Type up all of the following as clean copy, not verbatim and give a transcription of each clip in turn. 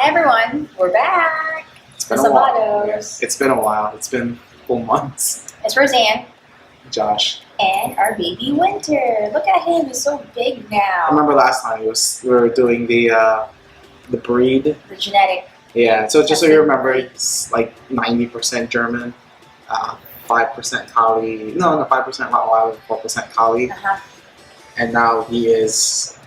Hi everyone, we're back. It's been The a while. Sabados. It's been a while. It's been full months. It's Roseanne Josh. and our baby Winter. Look at him, he's so big I now. remember last time we were doing the breed. The genetic. Yeah. So just so you remember, it's like 90% German, 5% Collie. No, 5% Rottweiler, 4% Collie. And now he is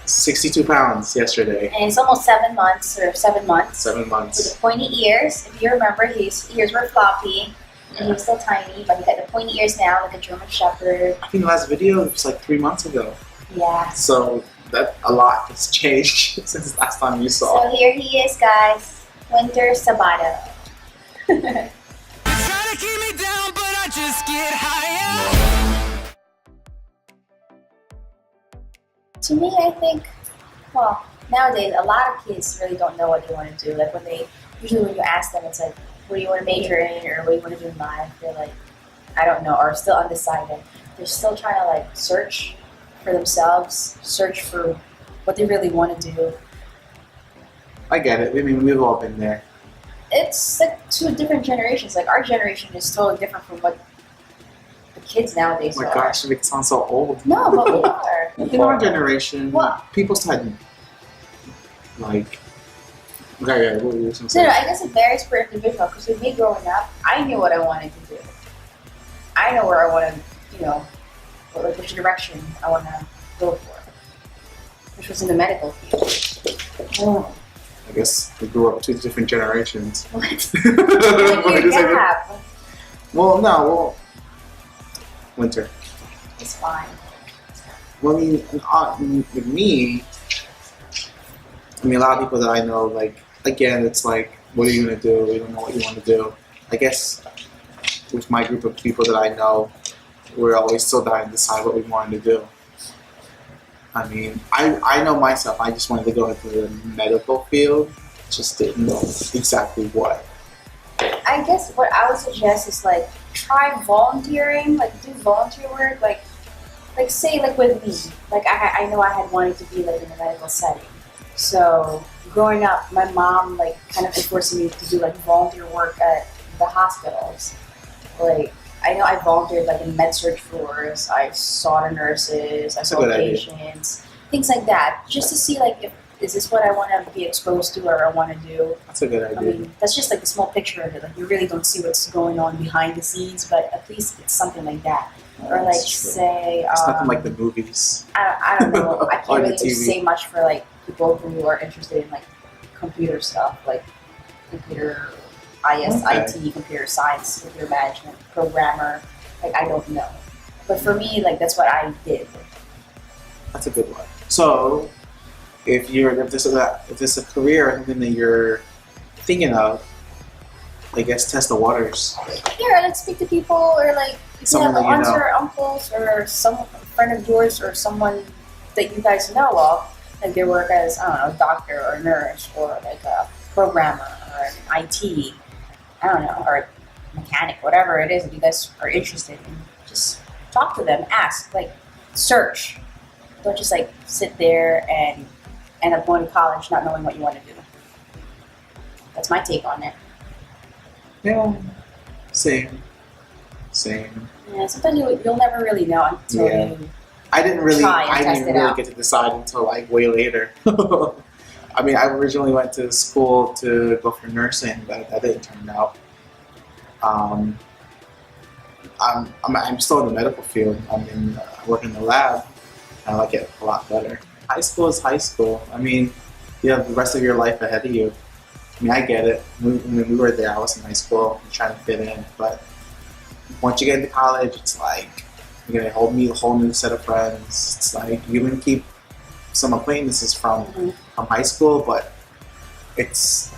62 pounds yesterday. And he's almost 7 months or 7 months. 7 With months. the pointy ears. If you remember, his ears were floppy and he was still tiny, but he got the pointy ears now like a German Shepherd. I think the last video was like 3 months ago. Yeah. So that a lot has changed since last time you saw. So here he is, guys. Winter Sabado. Try to keep me down, but I just get higher. To me, I think, well, nowadays a lot of kids really don't know what they want to do. Like usually when you ask them, it's like, what do you want to major in or what do you want to do in life? They're like, I don't know, or still undecided. They're still trying to like search for themselves, search for what they really want to do. I get it. I mean, we've all been there. It's like two different generations. Like our generation is totally different from what the kids nowadays Oh my are. gosh, it makes it sound so old. No, but we are. In our generation, What? people still had like. Okay, what were you So saying? I guess it varies per individual. Because with me growing up, I knew what I wanted to do. I know where I want to, which direction I want to go for, which was in the medical field. Oh, I guess we grew up 2 different generations. what? What is it? Gap. Well, no, Winter. It's fine. Well, I mean, with me, a lot of people that I know, like, again, it's like, what are you going to do? We don't know what you want to do. I guess with my group of people that I know, we're always still trying to decide what we wanted to do. I mean, I know myself, I just wanted to go into the medical field, just didn't know exactly what. I guess what I would suggest is like try volunteering, like do volunteer work, like say like with me, like I know I had wanted to be like in a medical setting. So growing up, my mom like kind of enforced me to do like volunteer work at the hospitals. Like I know I volunteered like in med surg floors, I saw the nurses, I saw patients, things like that, just to see like is this what I want to be exposed to or I want to do. That's a good idea. I mean, that's just like a small picture of it. Like you really don't see what's going on behind the scenes, but at least it's something like that. Or like say, it's nothing like the movies. I don't know. I On can't the really TV. say much for like people who are interested in like computer stuff, like computer IT, computer science, computer management, programmer. Like I don't know, but for me, like that's what I did. That's a good one. So, if this is a career or something that you're thinking of, I guess test the waters. Yeah, like speak to people, or like if you Someone have that you aunts know. or uncles, or some friend of yours, or someone that you guys know of, like they work as I don't know, a doctor or a nurse, or like a programmer or an IT, I don't know, or a mechanic, whatever it is that you guys are interested in. Just talk to them, ask, like search. Don't just like sit there and end up going to college not knowing what you want to do. That's my take on it. Yeah. Same. Yeah, sometimes you'll never really know until Yeah. you. I didn't really Test it out. get to decide until like way later. I mean, I originally went to school to go for nursing, but that didn't turn out. I'm still in the medical field. I work in the lab. I like it a lot better. High school is high school. I mean, you have the rest of your life ahead of you. I mean, I get it. When we were there, I was in high school trying to fit in. But once you get into college, it's like you're gonna meet a whole new set of friends. It's like you can keep some acquaintances from high school, but it's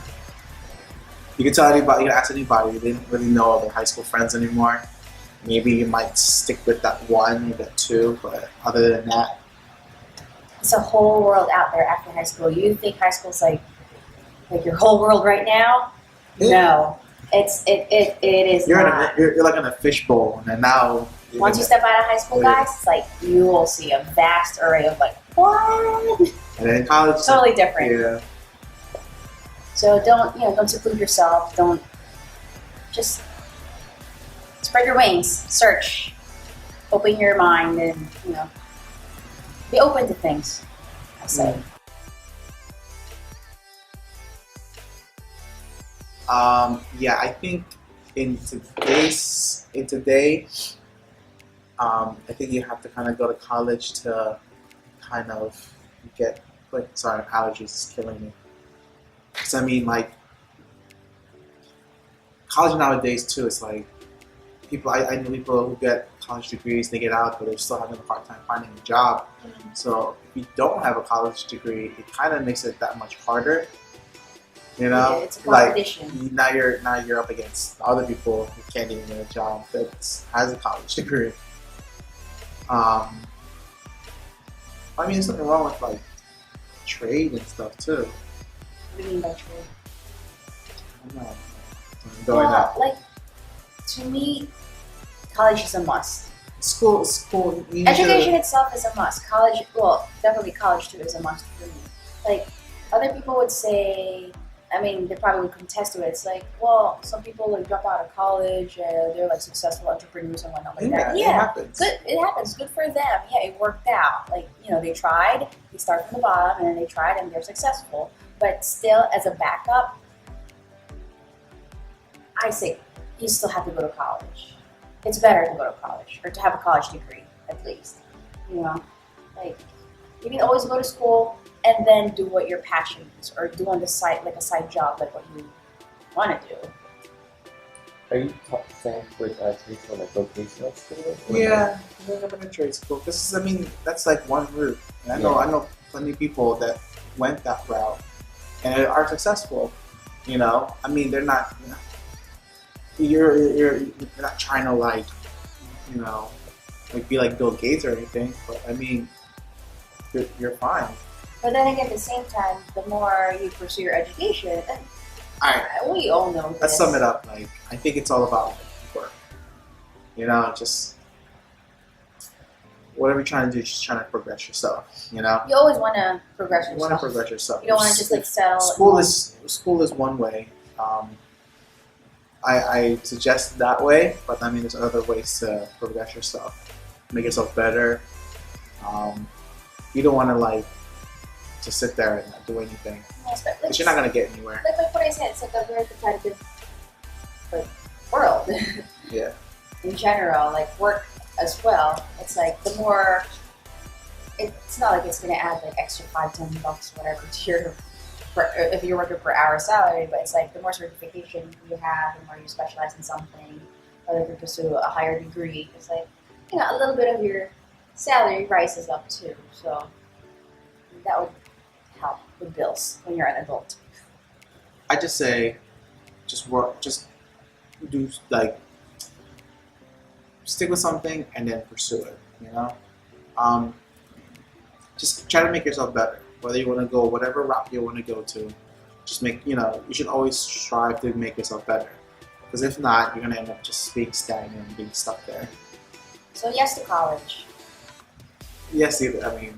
you can tell anybody, you can ask anybody. They didn't really know their high school friends anymore. Maybe you might stick with that one or that two, but other than that, It's a whole world out there after high school. You think high school's like your whole world right now? Yeah. No, it is not. you're like in a fishbowl, and then now Once you step out of high school, guys, it's like you will see a vast array of like What? And then in college, Totally different. yeah. So don't seclude yourself. Don't just spread your wings. Search. Open your mind, and be open to things. I say. Yeah, I think today, I think you have to kind of go to college to kind of get. Like, sorry, allergies is killing me. Because I mean, like, college nowadays too. It's like I know people who get college degrees, they get out, but they're still having a hard time finding a job. Mm-hmm. So if you don't have a college degree, it kind of makes it that much harder. You know, Yeah, it's a competition. Like now you're up against other people who can't even get a job that has a college degree. I mean, there's nothing wrong with like trade and stuff too. What do you mean by trade? I don't know. I'm going out. Like, to me, college is a must. School. You need Education to- itself is a must. College, definitely college too is a must for me. Like, other people would say, I mean, they probably would contest to it. It's like, well, some people like drop out of college and they're like successful entrepreneurs and whatnot like that. It happens. Good. It happens. Good for them. Yeah, it worked out. Like, they tried. They start from the bottom, and then they tried, and they're successful. But still, as a backup, I say you still have to go to college. It's better to go to college or to have a college degree at least. Like you can always go to school and then do what your passion is, or do on the side like a side job, like what you want to do. Are you saying with traditional like vocational school? Yeah, I'm in a trade school. Because I mean, that's like one route. And I know plenty of people that went that route and are successful. I mean, they're not. You're not trying to like be like Bill Gates or anything. But I mean, you're fine. But then again, at the same time, the more you pursue your education, All right. we all know this. Let's sum it up. Like, I think it's all about work. Just whatever you're trying to do, just trying to progress yourself. You always want to progress You yourself. want to progress yourself. You don't want to just like sell. School is one way. I suggest that way, but I mean, there's other ways to progress yourself, make yourself better. You don't want to like just sit there and not do anything, Yes, but because you're not gonna get anywhere. like what I said, it's like a very competitive world. Yeah. In general, like work as well. It's like the more, it's not like it's gonna add like extra $5-10 whatever to your, if you're working per hour salary, but it's like the more certification you have, the more you specialize in something, whether you pursue a higher degree, it's like a little bit of your salary rises up too. So that would help with bills when you're an adult. I just say, just work, just do like, stick with something and then pursue it. Just try to make yourself better. Whether you want to go whatever route you want to go to, just make you should always strive to make yourself better. Because if not, you're gonna end up just being stagnant and being stuck there. So yes to college. Yes, I mean,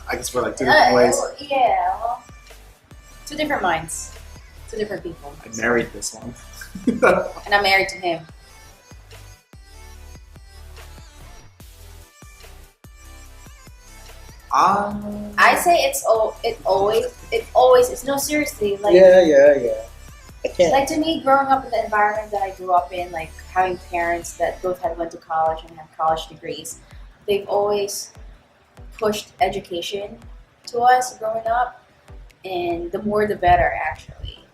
I guess we're like two different ways. Yeah, well, two different minds, two different people. I married this one. And I'm married to him. I say it always is. No, seriously, like Yeah. I can't. like to me, growing up in the environment that I grew up in, like having parents that both had went to college and had college degrees, they've always pushed education to us growing up, and the more the better, actually.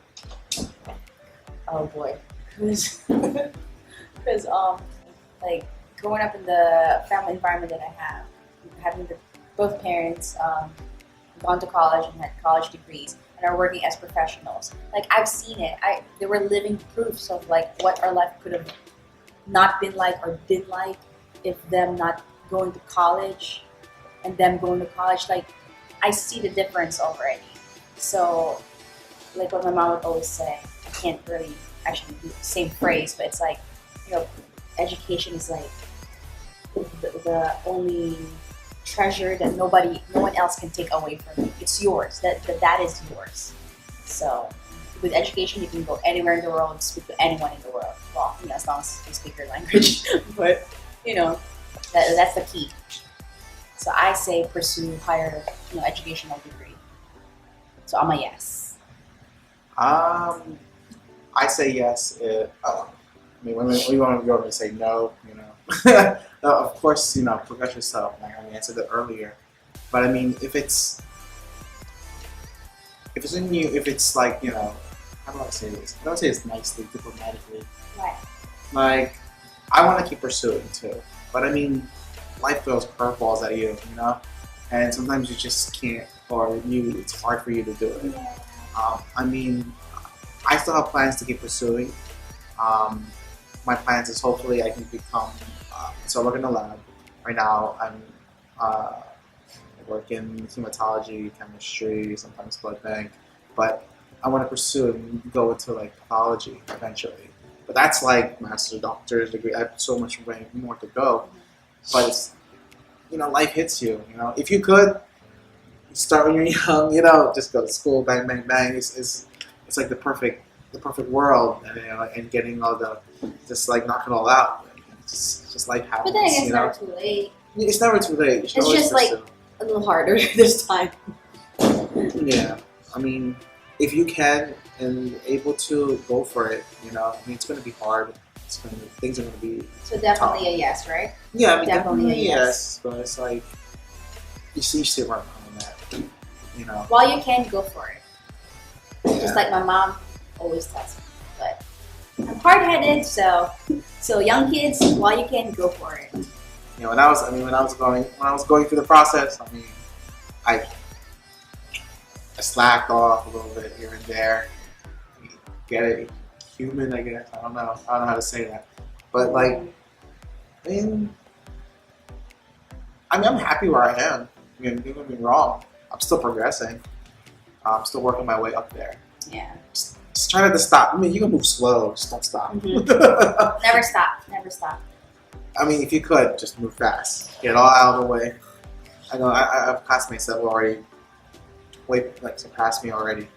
Oh boy, because like growing up in the family environment that I have, having both parents gone to college and had college degrees and are working as professionals. Like I've seen it. They were living proofs of like what our life could have not been like or been like if them not going to college and them going to college. Like I see the difference already. So like what my mom would always say, I can't really actually do the same phrase, but it's like, education is like the only treasure that no one else can take away from you. It's yours. That is yours. So with education, you can go anywhere in the world and speak to anyone in the world. Well, as long as you speak your language. But that's the key. So I say pursue higher, educational degree. So I'm a yes. I say yes. We want to go and say no. Of course, progress yourself. Like I said that earlier. But I mean, if it's in you, if it's like how do I say this? I don't say this nicely, diplomatically. Right. Like I want to keep pursuing too, but I mean, life throws curveballs at you, and sometimes you just can't, or it's hard for you to do it. Yeah. I mean, I still have plans to keep pursuing. My plans is hopefully I can become. So I work in the lab right now. I'm work in hematology, chemistry, sometimes blood bank, but I want to pursue and go into like pathology eventually. But that's like master's, doctor's degree. I have so much way more to go. But it's life hits you. If you could start when you're young, just go to school, bang, bang, bang. It's like the perfect world, and getting all the just like knock it all out. It's just life happens. But then it's never too late. It's never too late. It's just like a little harder this time. Yeah, I mean, if you can and able to, go for it. It's going to be hard. Things are going to be. So definitely tough. a yes, right? Yeah, I mean, definitely a yes. But it's like you see where I'm coming at. While you can, go for it. Yeah. Just like my mom always tells me. But I'm hard-headed, so young kids, while you can, go for it. When I was going through the process, I slacked off a little bit here and there. Get it? Human, I guess. I don't know how to say that. But I'm happy where I am. Don't get me wrong. I'm still progressing. I'm still working my way up there. Yeah. Just try not to stop. You can move slow. Just don't stop. Mm-hmm. Never stop. Never stop. If you could, just move fast. Get it all out of the way. I know I have classmates that will already surpass me already.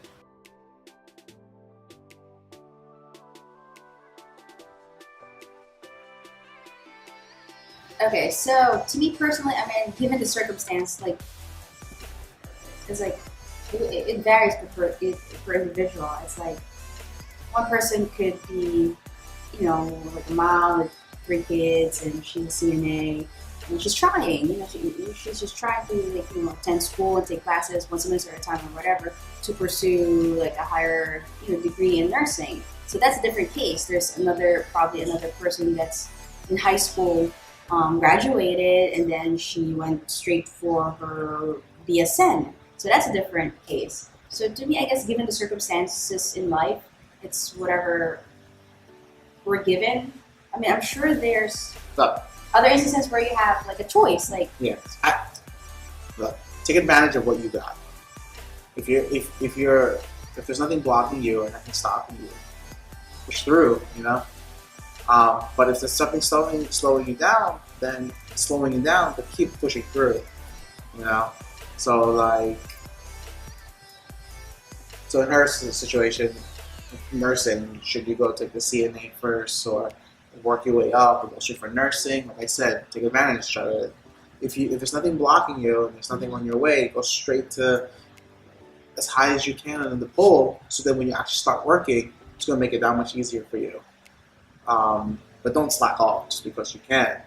Okay, so to me personally, given the circumstance, it varies per individual. It's like one person could be, like a mom with 3 kids, and she's a CNA, and she's trying, she's just trying to attend school and take classes one semester at a time or whatever to pursue a higher degree in nursing. So that's a different case. There's probably another person that's in high school, graduated, and then she went straight for her BSN. So that's a different case. So to me, I guess given the circumstances in life, it's whatever we're given. I'm sure there's other instances where you have a choice. Look, take advantage of what you got. If there's nothing blocking you or nothing stopping you, push through. But if there's something slowing you down, then slowing you down, but keep pushing through. So in her situation, nursing, should you go take the CNA first or work your way up or go straight for nursing? Like I said, take advantage. Try to, if there's nothing blocking you and there's nothing on your way, go straight to as high as you can in the pole. So then when you actually start working, it's going to make it that much easier for you. But don't slack off just because you can,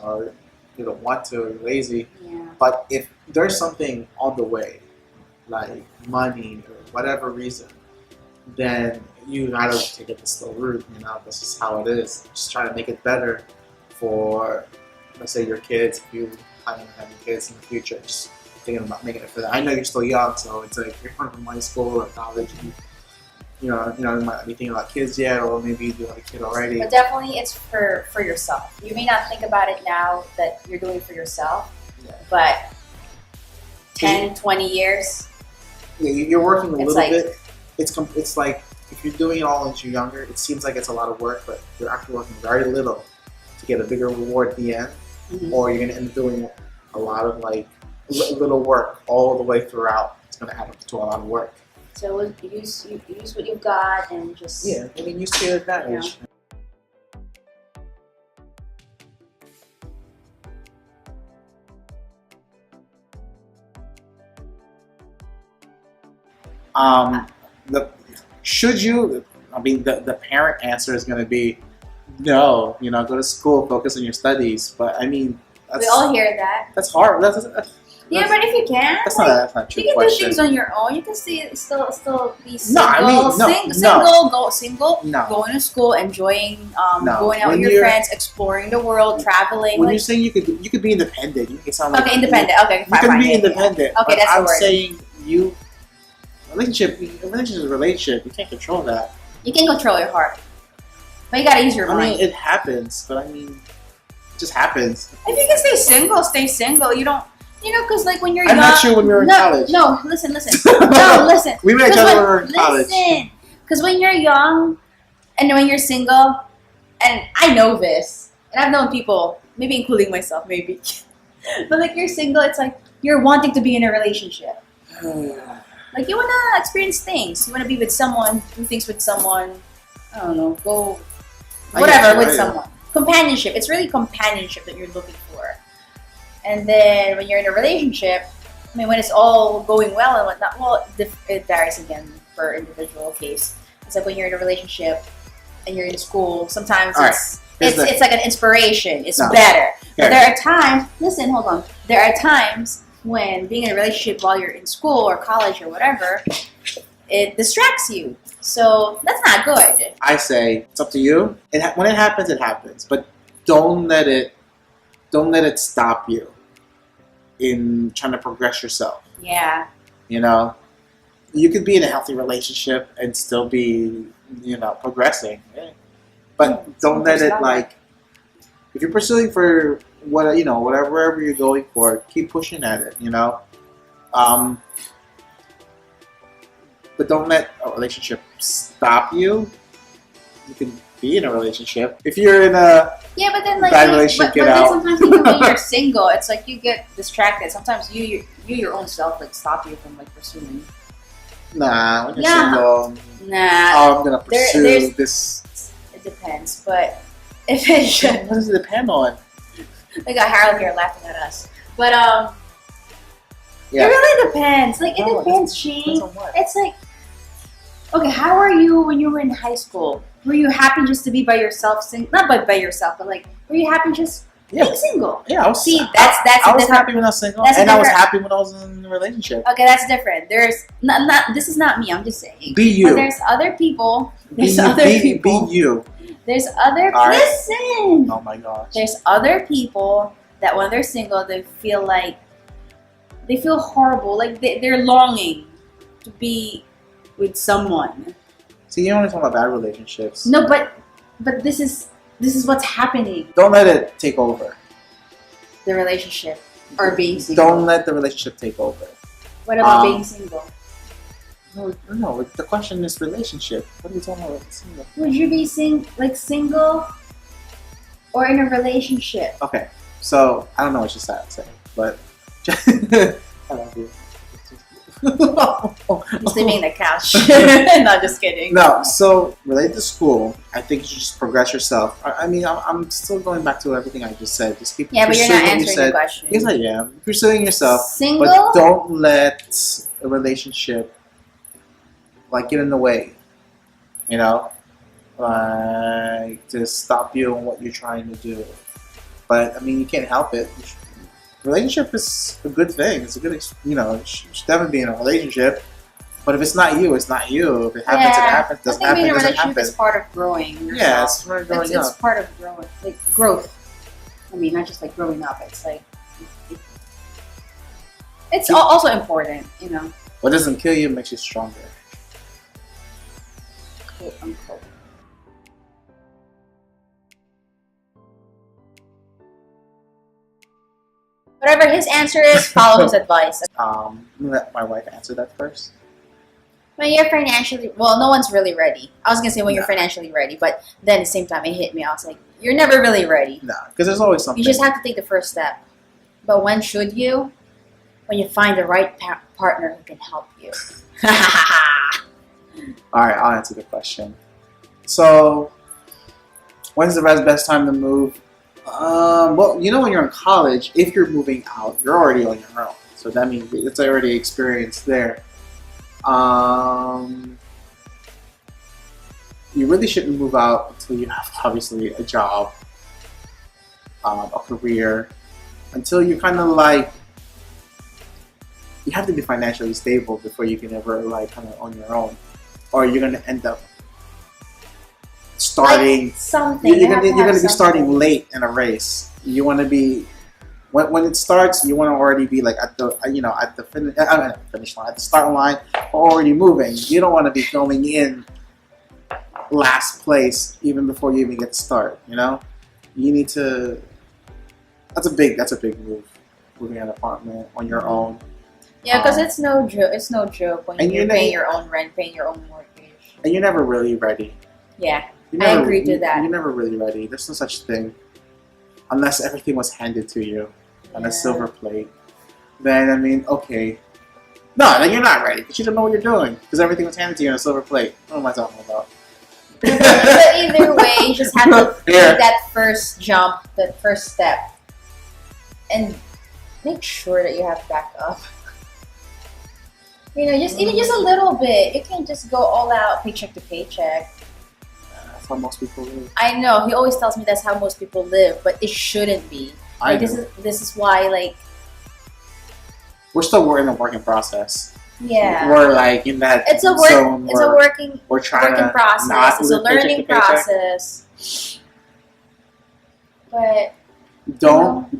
or you don't want to, or you're lazy. Yeah. But if there's something on the way, like money or whatever reason, then you gotta take it the slow route. This is how it is. Just try to make it better for, let's say, your kids. If you plan on having kids in the future, just thinking about making it for them. I know you're still young, so it's like you're going from high school or college. And, you might be thinking about kids yet, or maybe you do have a kid already. But definitely, it's for yourself. You may not think about it now that you're doing it for yourself, but 10, 20 years. Yeah, you're working a little like, bit. It's like if you're doing it all as you're younger, it seems like it's a lot of work, but you're actually working very little to get a bigger reward at the end, or you're going to end up doing a lot of like little work all the way throughout. It's going to add up to a lot of work. So use what you've got and just Yeah, I mean, use to your advantage. The should you? I mean, the parent answer is going to be no. You know, go to school, focus on your studies. But I mean, that's, we all hear that. that's hard. Yeah, but if you can, That's like, not a true you can question. do things on your own. You can still be single. No, I mean, no. Single, No. going to school, enjoying, No. going out When with your you're- friends, exploring the world, traveling. When like, you're saying you could be independent, you make it sound like okay, independent. Okay, You fine, can fine, be yeah, yeah. independent. Okay, but that's the I'm word. saying a relationship is a relationship. You can't control that. You can control your heart, but you gotta use your I mind. mean, it happens, but I mean, it just happens. If you can stay single, stay single. You don't, because like when you're I'm young. not sure when we were in college. No, listen. No, listen. We met each 'Cause other when- when we were in college. Listen, because when you're young and when you're single, and I know this, and I've known people, maybe including myself, maybe, but like you're single, it's like you're wanting to be in a relationship. Like you want to experience things. You want to be with someone, do things with someone. I don't know, go I whatever get you, with I- someone. Companionship. It's really companionship that you're looking for. And then when you're in a relationship, I mean, when it's all going well and whatnot, well, it varies again per individual case. It's like when you're in a relationship and you're in school, sometimes All right. it's like an inspiration. It's No. better. But Here. there are times, listen, hold on. There are times when being in a relationship while you're in school or college or whatever, it distracts you. So that's not good. I say it's up to you. When it happens. But don't let it stop you in trying to progress yourself. Yeah. You know, you could be in a healthy relationship and still be, progressing. But don't let it like. If you're pursuing for whatever you're going for, keep pushing at it. But don't let a relationship stop you. You can be in a relationship. If you're in a Yeah, but then like Bad relationship, get then out. sometimes even when you're single, it's like you get distracted. Sometimes you your own self like stop you from like pursuing. when you're Yeah. single, Nah, I'm gonna There- pursue there's- this. it depends. But if it's What does it depend on? we got Harold here laughing at us. But Yeah. it really depends. Like it No, it depends, Depends Shane. on what? It's like, okay, how are you when you were in high school? Were you happy just to be by yourself? Not by yourself, but like, were you happy just Yeah. being single? Yeah, I was. See, that's I a was different. happy when I was single, that's a and I was different- happy when I was in a relationship. Okay, that's different. There's not. This is not me. I'm just saying. Be you. But there's other people. Be There's you. other Be people. you. There's other. All right. Listen. Oh my gosh. There's other people that when they're single, they feel horrible. Like they're longing to be with someone. See, you don't want to talk about bad relationships. No, but this is what's happening. Don't let it take over. The relationship or being single. Don't let the relationship take over. What about Um, being single? No. The question is relationship. What are you talking about? Single? Would you be single or in a relationship? Okay, so I don't know what you said, but I love you. You're sleeping in the couch. No, just kidding. No, so related to school, I think you should just progress yourself. I mean, I'm still going back to everything I just said. Just keep Yeah, but you're not pursuing what you answering the said. question. Yes, I am. Pursuing yourself, Single? but don't let a relationship like get in the way. Like to stop you on what you're trying to do. But I mean, you can't help it. Relationship is a good thing. It's a good, you should definitely be in a relationship. But if it's not you, it's not you. If it happens, it happens. I Doesn't think happen, being it in a doesn't relationship happen. is part of growing yourself. Yeah, it's part of growing It's up. part of growing, like growth. I mean, not just like growing up. It's like it's also important, What doesn't kill you makes you stronger. quote unquote. Whatever his answer is, follow his advice. I'm gonna let my wife answer that first. When you're financially, well, no one's really ready. I was gonna say when you're No. financially ready, but then at the same time it hit me. I was like, you're never really ready. No, because there's always something. You just have to take the first step. But when should you? When you find the right partner who can help you. All right, I'll answer the question. So, when's the best time to move? Well, you know, when you're in college, if you're moving out, you're already on your own. So that means it's already experience there. You really shouldn't move out until you have obviously a job, a career, until you kind of like, you have to be financially stable before you can ever like kind of on your own, or you're gonna end up starting. Like something. You're gonna be something. starting late in a race. You want to be when it starts. You want to already be like at the finish line, at the start line, or already moving. You don't want to be going in last place even before you even get to start. You know, you need to. That's a big move. Moving an apartment on your own. Yeah, because it's no joke. It's no joke when And you're you paying know- your own rent, paying your own mortgage. And you're never really ready. Yeah, You're I never- agree to that. You're never really ready. There's no such thing. Unless everything was handed to you on Yeah. a silver plate. Then, I mean, okay. No, then you're not ready because you don't know what you're doing because everything was handed to you on a silver plate. What am I talking about? But either way, you just have to Yeah. take that first jump, that first step, and make sure that you have backup. You know, just even just a little bit. You can't just go all out paycheck to paycheck. That's how most people live. I know he always tells me that's how most people live, but it shouldn't be. I Like, know. this is why, like, We're still in the working process. yeah, We're like in that it's a zone work. It's a where working we're trying working to process. not It's a live paycheck learning to paycheck. process. But Don't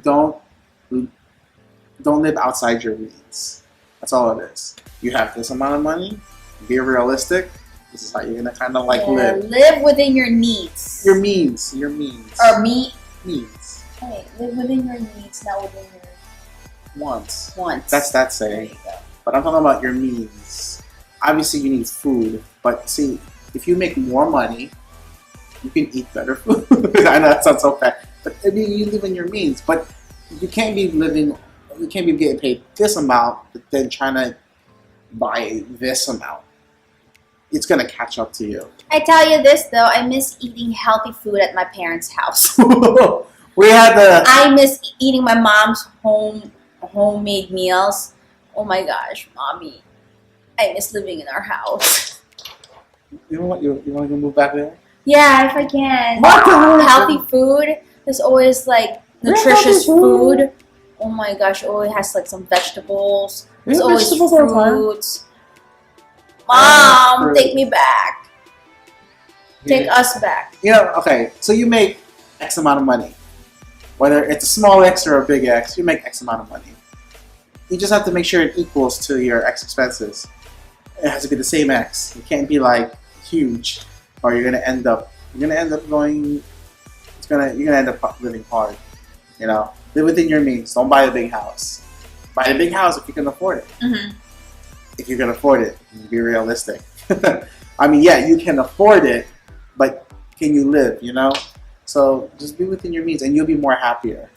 live outside your means. That's all it is. You have this amount of money. Be realistic. This is how you're gonna kind of like yeah, live. live within your needs. Your means. Or Means. hey, live within your needs, not within your Wants. wants. That's that There saying. you go. But I'm talking about your means. Obviously, you need food. But see, if you make more money, you can eat better food. I know that sounds so bad. But I mean, you live in your means. But you can't be getting paid this amount, but then trying to buy this amount. It's going to catch up to you. I tell you this though, I miss eating healthy food at my parents' house. We had the... I miss eating my mom's homemade meals. Oh my gosh, mommy, I miss living in our house. You know what? You want to move back there? Yeah, if I can. What? Healthy food. There's always like nutritious food. Oh my gosh, it always has like some vegetables. There's Yeah, always vegetables all the time. fruits. Mom, fruit. take me back. Take us back. You know, okay, so you make X amount of money. Whether it's a small X or a big X, you make X amount of money. You just have to make sure it equals to your X expenses. It has to be the same X. It can't be like huge, or you're gonna end up going. You're gonna end up living hard. You know, live within your means. Don't buy a big house. Buy a big house if you can afford it. Mm-hmm. If you can afford it, be realistic. I mean, yeah, you can afford it, but can you live? You know, so just be within your means, and you'll be more happier.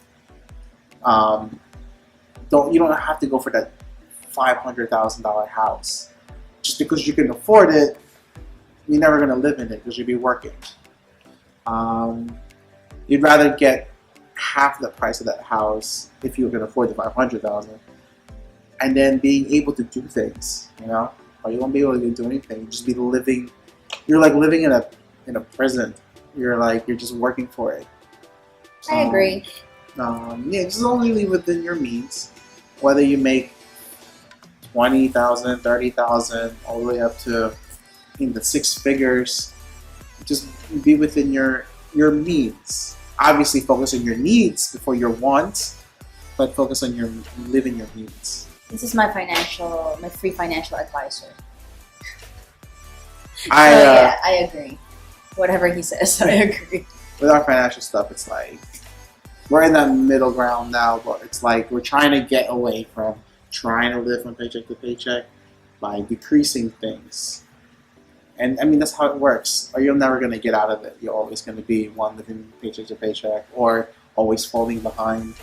You don't have to go for that $500,000 house just because you can afford it. You're never gonna live in it because you'll be working. You'd rather get half the price of that house if you can afford the $500,000, and then being able to do things. You know, or you won't be able to do anything. You just be living. You're like living in a prison. You're just working for it. I agree. Yeah, just only live within your means. Whether you make 20,000, 30,000, all the way up to in the six figures, just be within your means. Obviously, focus on your needs before your wants, but focus on living your needs. This is my free financial advisor. I I agree. Whatever he says, I agree. with our financial stuff, it's like we're in that middle ground now, but it's like we're trying to get away from trying to live from paycheck to paycheck by decreasing things. And I mean, that's how it works. Or you're never going to get out of it. You're always going to be one living paycheck to paycheck or always falling behind.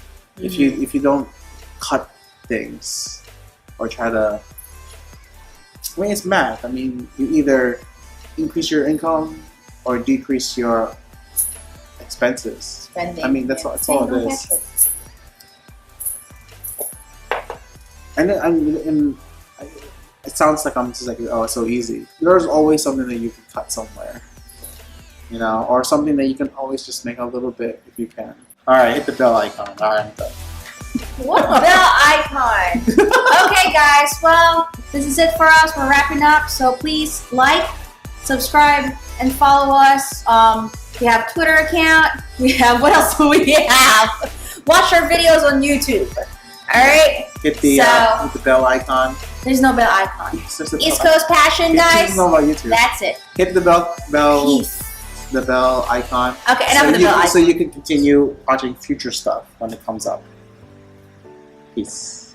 If you don't cut things or try to, I mean, it's math. I mean, you either increase your income or decrease your expenses. Spending. I mean, that's all it is. And it sounds like I'm just like, oh, it's so easy. There's always something that you can cut somewhere, you know, or something that you can always just make a little bit if you can. All right, hit the bell icon. All right, I'm done. What bell icon? Okay, guys. Well, this is it for us. We're wrapping up. So please like, subscribe, and follow us. We have a Twitter account. We have, what else do we have? Watch our videos on YouTube. All right. Hit the bell icon. There's no bell icon. Yes, there's a East bell Coast Passion, guys. know about YouTube. That's it. Hit the Peace. the bell icon. Okay, enough of the bell icon. So you can continue watching future stuff when it comes up. Peace.